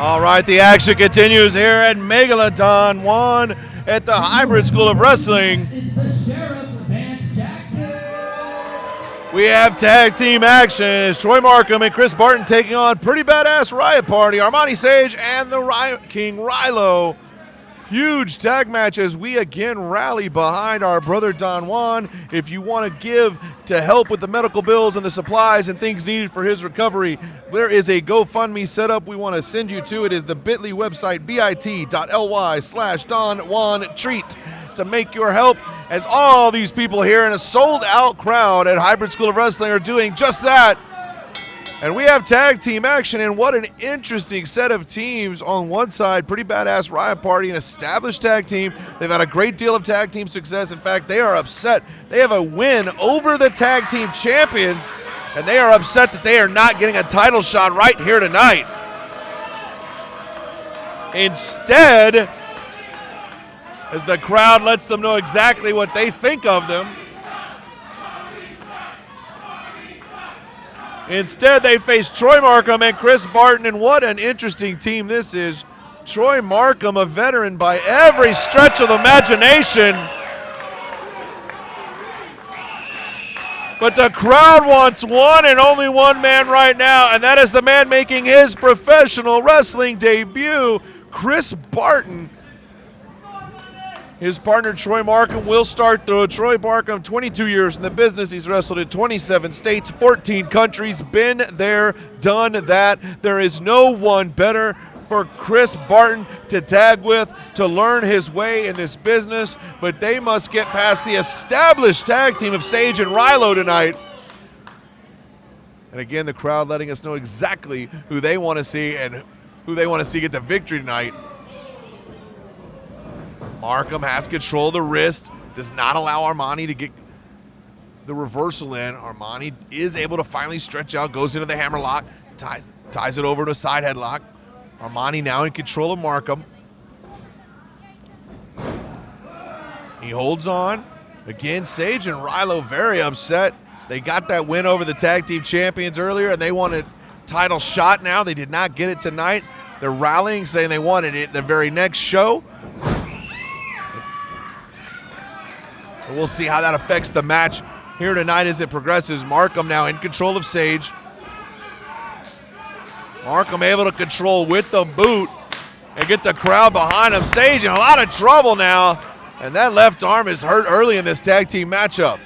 All right, the action continues here at May-Gla-Don Juan at the Hybrid School of Wrestling. We have tag team action as Troy Marcum and Kris Barton taking on Pretty Badass Riot Party, Armani Sage and the Riot King Ryloh. Huge tag match as we again rally behind our brother Don Juan. If you want to give to help with the medical bills and the supplies and things needed for his recovery, there is a GoFundMe set up we want to send you to. It is the bit.ly website, bit.ly/Don Juan Treat, to make your help, as all these people here in a sold-out crowd at Hybrid School of Wrestling are doing just that. And we have tag team action, and what an interesting set of teams. On one side, Pretty Badass Riot Party, an established tag team. They've had a great deal of tag team success. In fact, they are upset. They have a win over the tag team champions, and they are upset that they are not getting a title shot right here tonight. Instead, as the crowd lets them know exactly what they think of them, instead, they face Troy Marcum and Kris Barton, and what an interesting team this is. Troy Marcum, a veteran by every stretch of the imagination. But the crowd wants one and only one man right now, and that is the man making his professional wrestling debut, Kris Barton. His partner, Troy Marcum, will start though. Troy Marcum, 22 years in the business. He's wrestled in 27 states, 14 countries, been there, done that. There is no one better for Kris Barton to tag with, to learn his way in this business, but they must get past the established tag team of Sage and Ryloh tonight. And again, the crowd letting us know exactly who they want to see and who they want to see get the victory tonight. Marcum has control of the wrist, does not allow Armani to get the reversal in. Armani is able to finally stretch out, goes into the hammerlock, ties it over to a side headlock. Armani now in control of Marcum. He holds on. Again, Sage and Ryloh very upset. They got that win over the tag team champions earlier, and they wanted title shot now. They did not get it tonight. They're rallying, saying they wanted it the very next show. We'll see how that affects the match here tonight as it progresses. Marcum now in control of Sage. Marcum able to control with the boot and get the crowd behind him. Sage in a lot of trouble now, and that left arm is hurt early in this tag team matchup.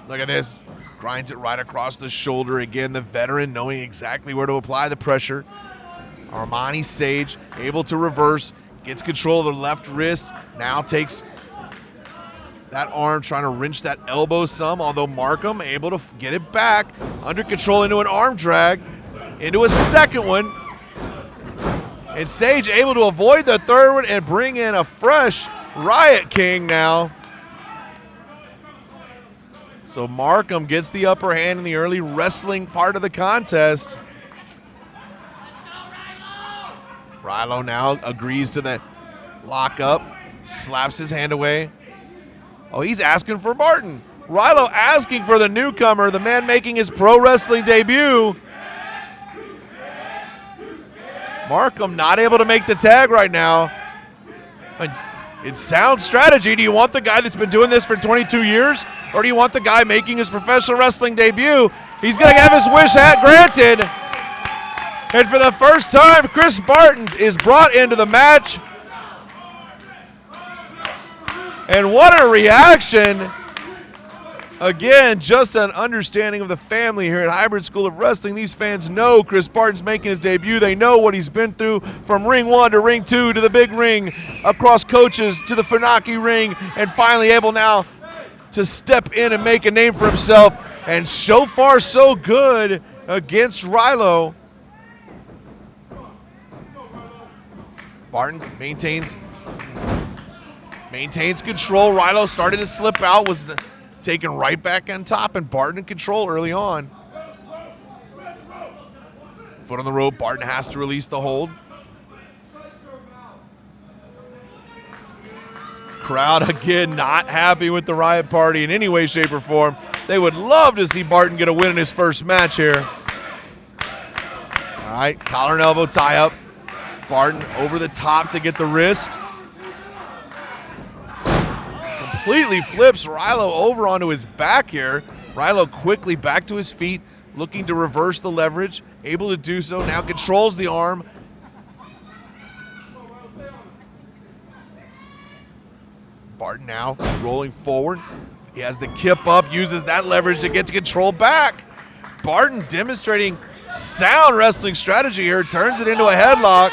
Look at this. Grinds it right across the shoulder. Again, the veteran knowing exactly where to apply the pressure. Armani Sage able to reverse, gets control of the left wrist, now takes that arm, trying to wrench that elbow some, although Marcum able to get it back, under control into an arm drag, into a second one. And Sage able to avoid the third one and bring in a fresh Riot King now. So Marcum gets the upper hand in the early wrestling part of the contest. Ryloh now agrees to that lockup, slaps his hand away. Oh, he's asking for Barton. Ryloh asking for the newcomer, the man making his pro wrestling debut. Marcum not able to make the tag right now. It's sound strategy. Do you want the guy that's been doing this for 22 years, or do you want the guy making his professional wrestling debut? He's going to have his wish granted. And for the first time, Kris Barton is brought into the match. And what a reaction. Again, just an understanding of the family here at Hybrid School of Wrestling. These fans know Kris Barton's making his debut. They know what he's been through from ring 1 to ring 2 to the big ring, across coaches to the Funaki ring, and finally able now to step in and make a name for himself. And so far, so good against Ryloh. Barton maintains control. Ryloh started to slip out, was taken right back on top, and Barton in control early on. Foot on the rope, Barton has to release the hold. Crowd again not happy with the Riot Party in any way, shape, or form. They would love to see Barton get a win in his first match here. All right, collar and elbow tie up. Barton over the top to get the wrist. Completely flips Ryloh over onto his back here. Ryloh quickly back to his feet, looking to reverse the leverage. Able to do so, now controls the arm. Barton now rolling forward. He has the kip up, uses that leverage to get to control back. Barton demonstrating sound wrestling strategy here, turns it into a headlock.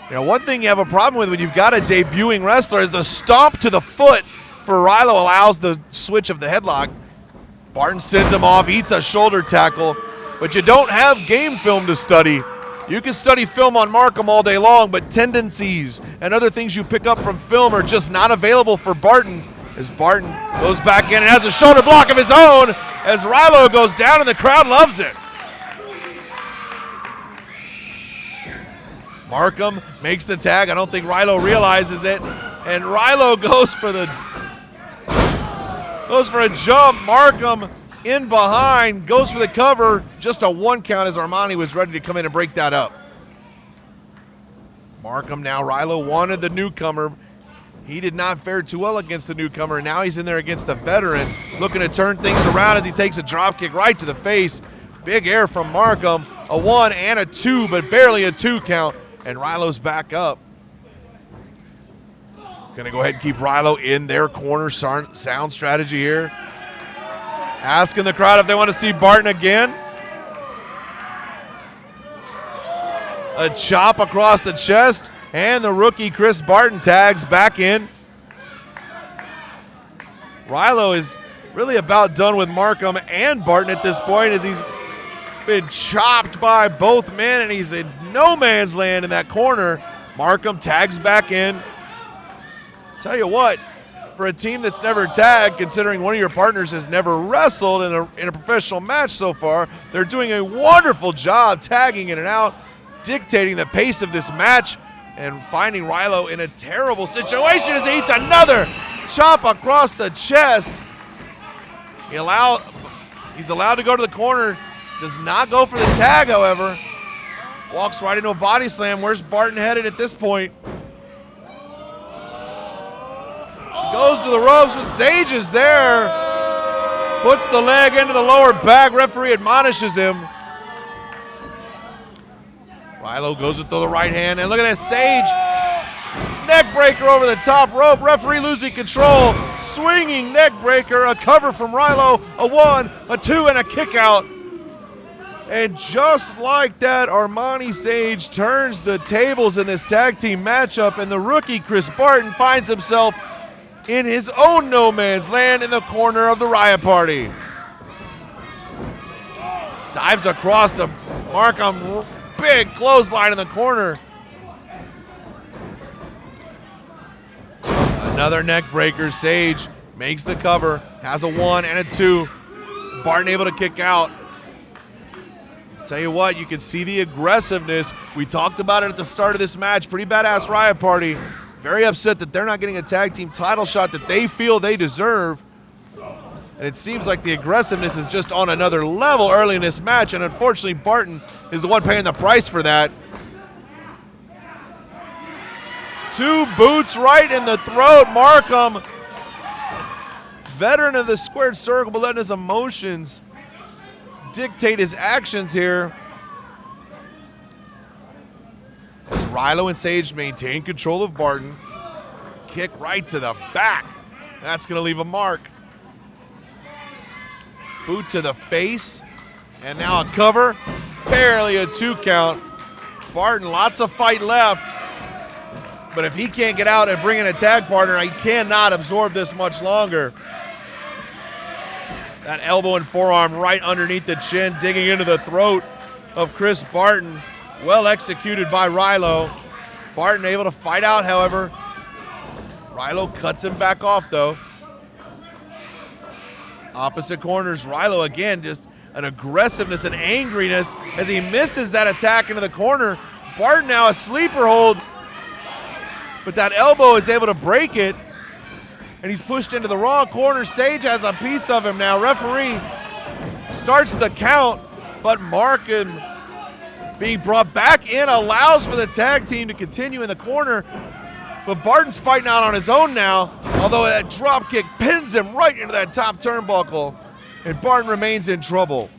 Now, one thing you have a problem with when you've got a debuting wrestler is the stomp to the foot for Ryloh allows the switch of the headlock. Barton sends him off, eats a shoulder tackle, but you don't have game film to study. You can study film on Marcum all day long, but tendencies and other things you pick up from film are just not available for Barton, as Barton goes back in and has a shoulder block of his own as Ryloh goes down and the crowd loves it. Marcum makes the tag. I don't think Ryloh realizes it. And Ryloh goes for a jump. Marcum in behind, goes for the cover. Just a 1 count as Armani was ready to come in and break that up. Marcum now, Ryloh wanted the newcomer. He did not fare too well against the newcomer. Now he's in there against the veteran, looking to turn things around as he takes a drop kick right to the face. Big air from Marcum. A 1 and a 2, but barely a 2 count. And Ryloh's back up. Gonna go ahead and keep Ryloh in their corner sound strategy here. Asking the crowd if they want to see Barton again. A chop across the chest, and the rookie Kris Barton tags back in. Ryloh is really about done with Marcum and Barton at this point, as he's been chopped by both men, and he's in no man's land in that corner. Marcum tags back in. Tell you what, for a team that's never tagged, considering one of your partners has never wrestled in a professional match so far, they're doing a wonderful job tagging in and out, dictating the pace of this match, and finding Ryloh in a terrible situation as he eats another chop across the chest. He's allowed to go to the corner. Does not go for the tag, however. Walks right into a body slam. Where's Barton headed at this point? He goes to the ropes, but Sage is there. Puts the leg into the lower back. Referee admonishes him. Ryloh goes to throw the right hand, and look at that, Sage. Neck breaker over the top rope. Referee losing control. Swinging neck breaker. A cover from Ryloh. A 1, a 2, and a kick out. And just like that, Armani Sage turns the tables in this tag team matchup, and the rookie Kris Barton finds himself in his own no man's land in the corner of the Riot Party. Dives across to Marcum, big clothesline in the corner. Another neck breaker. Sage makes the cover, has a 1 and a 2. Barton able to kick out. Tell you what, you can see the aggressiveness. We talked about it at the start of this match. Pretty Badass Riot Party, very upset that they're not getting a tag team title shot that they feel they deserve. And it seems like the aggressiveness is just on another level early in this match, and unfortunately Barton is the one paying the price for that. 2 boots right in the throat. Marcum veteran of the squared circle, but letting his emotions dictate his actions here. As Ryloh and Sage maintain control of Barton. Kick right to the back. That's going to leave a mark. Boot to the face. And now a cover. Barely a 2 count. Barton, lots of fight left. But if he can't get out and bring in a tag partner, he cannot absorb this much longer. That elbow and forearm right underneath the chin, digging into the throat of Kris Barton. Well executed by Ryloh. Barton able to fight out, however. Ryloh cuts him back off, though. Opposite corners, Ryloh again, just an aggressiveness and angriness as he misses that attack into the corner. Barton now a sleeper hold, but that elbow is able to break it, and he's pushed into the wrong corner. Sage has a piece of him now. Referee starts the count, but Marcum being brought back in allows for the tag team to continue in the corner, but Barton's fighting out on his own now, although that drop kick pins him right into that top turnbuckle, and Barton remains in trouble.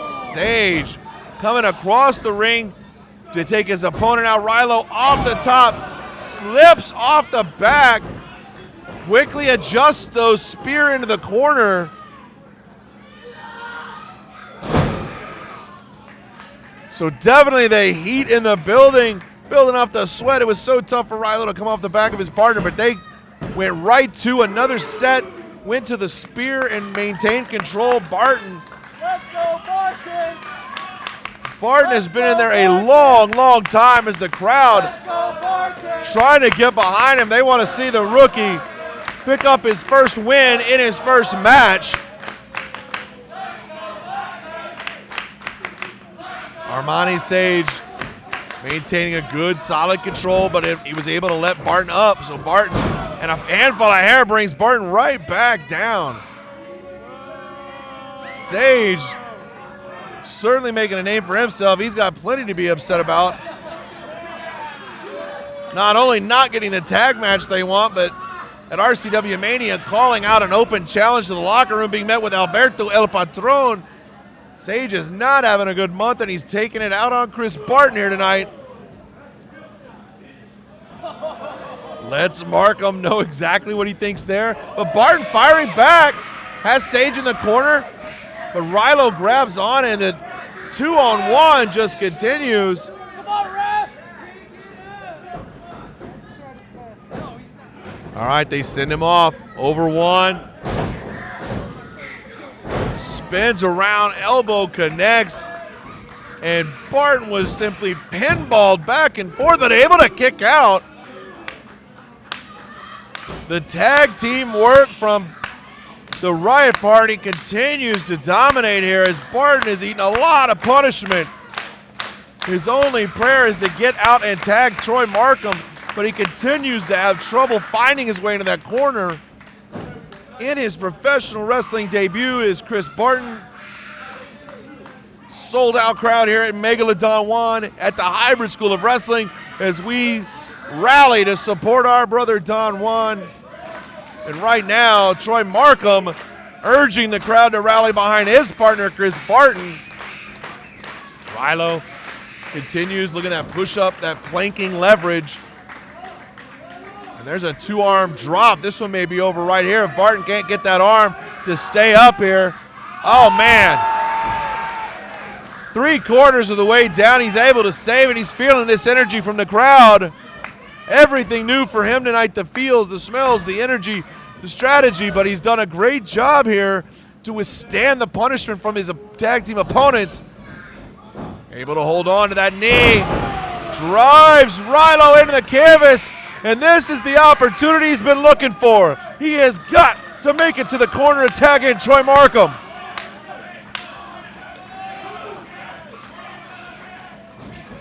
Sage coming across the ring to take his opponent out. Ryloh off the top, slips off the back, quickly adjusts those spear into the corner. So definitely the heat in the building, building up the sweat. It was so tough for Ryloh to come off the back of his partner, but they went right to another set, went to the spear and maintained control. Barton. Let's go, Barton! Barton has been in there a long, long time as the crowd trying to get behind him. They want to see the rookie pick up his first win in his first match. Armani Sage maintaining a good, solid control, but he was able to let Barton up. So Barton and a handful of hair brings Barton right back down. Sage certainly making a name for himself. He's got plenty to be upset about. Not only not getting the tag match they want, but at RCW Mania calling out an open challenge to the locker room, being met with Alberto El Patron. Sage is not having a good month, and he's taking it out on Kris Barton here tonight. Lets Marcum know exactly what he thinks there. But Barton firing back, has Sage in the corner, but Ryloh grabs on, and the 2-on-1 just continues. Come on, ref! All right, they send him off. Over one. Spins around, elbow connects, and Barton was simply pinballed back and forth, but able to kick out. The tag team work from the Riot Party continues to dominate here as Barton is eating a lot of punishment. His only prayer is to get out and tag Troy Marcum, but he continues to have trouble finding his way into that corner. In his professional wrestling debut is Kris Barton. Sold out crowd here at May-Gla-Don Juan at the Hybrid School of Wrestling as we rally to support our brother Don Juan. And right now, Troy Marcum urging the crowd to rally behind his partner, Kris Barton. Ryloh continues, look at that push-up, that planking leverage. And there's a 2-arm drop. This one may be over right here if Barton can't get that arm to stay up here. Oh, man. 3/4 of the way down, he's able to save, and he's feeling this energy from the crowd. Everything new for him tonight, the feels, the smells, the energy, the strategy, but he's done a great job here to withstand the punishment from his tag team opponents. Able to hold on to that knee. Drives Ryloh into the canvas. And this is the opportunity he's been looking for. He has got to make it to the corner to tag in Troy Marcum.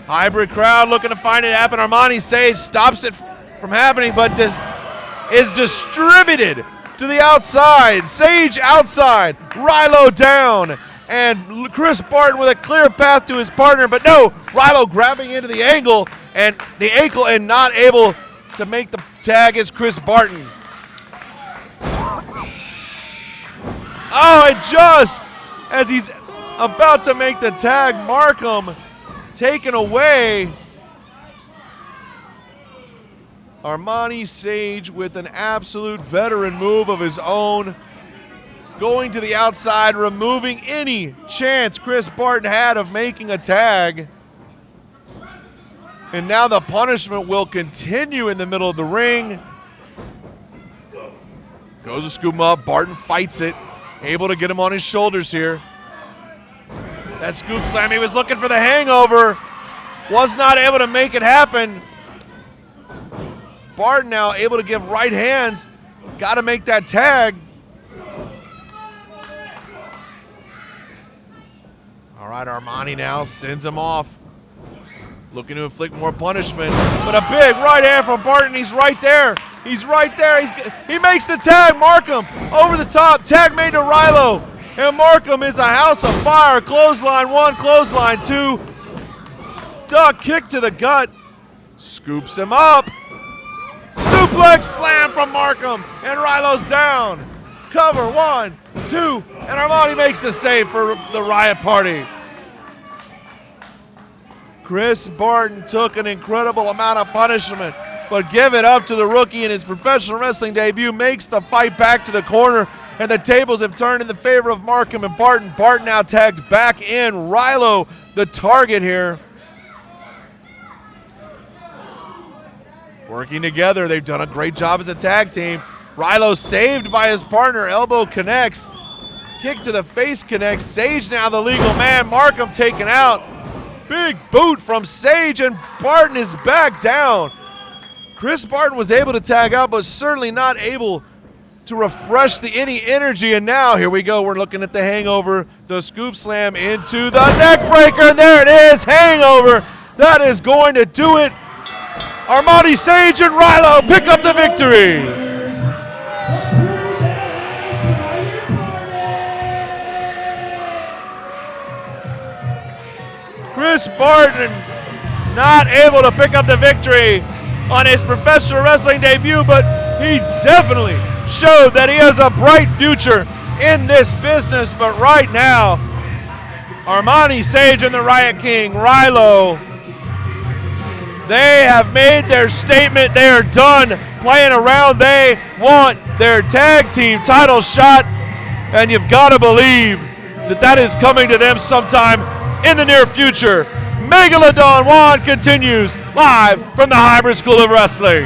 Hybrid crowd looking to find it happen. Armani Sage stops it from happening, but is distributed to the outside. Sage outside, Ryloh down. And Kris Barton with a clear path to his partner, but no, Ryloh grabbing into the ankle and not able to make the tag is Kris Barton. Oh, and just as he's about to make the tag, Marcum taken away. Armani Sage with an absolute veteran move of his own, going to the outside, removing any chance Kris Barton had of making a tag. And now the punishment will continue in the middle of the ring. Goes to scoop him up, Barton fights it, able to get him on his shoulders here. That scoop slam, he was looking for the hangover, was not able to make it happen. Barton now able to give right hands, got to make that tag. All right, Armani now sends him off, looking to inflict more punishment, but a big right hand from Barton. He's right there. He's right there. He makes the tag. Marcum over the top. Tag made to Ryloh. And Marcum is a house of fire. Clothesline 1, clothesline 2. Duck kick to the gut. Scoops him up. Suplex slam from Marcum. And Ryloh's down. Cover 1, 2. And Armani makes the save for the Riot Party. Kris Barton took an incredible amount of punishment, but give it up to the rookie in his professional wrestling debut, makes the fight back to the corner, and the tables have turned in the favor of Marcum and Barton. Barton now tagged back in. Ryloh, the target here. Working together, they've done a great job as a tag team. Ryloh saved by his partner, elbow connects. Kick to the face connects. Sage now the legal man. Marcum taken out. Big boot from Sage, and Barton is back down. Kris Barton was able to tag out, but certainly not able to refresh any energy. And now, here we go, we're looking at the hangover. The scoop slam into the neck breaker, and there it is, hangover. That is going to do it. Armani Sage and Ryloh pick up the victory. Kris Barton not able to pick up the victory on his professional wrestling debut, but he definitely showed that he has a bright future in this business. But right now, Armani Sage and the Riot King, Ryloh, they have made their statement. They are done playing around. They want their tag team title shot, and you've got to believe that that is coming to them sometime in the near future. May-Gla-Don Juan continues live from the Hybrid School of Wrestling.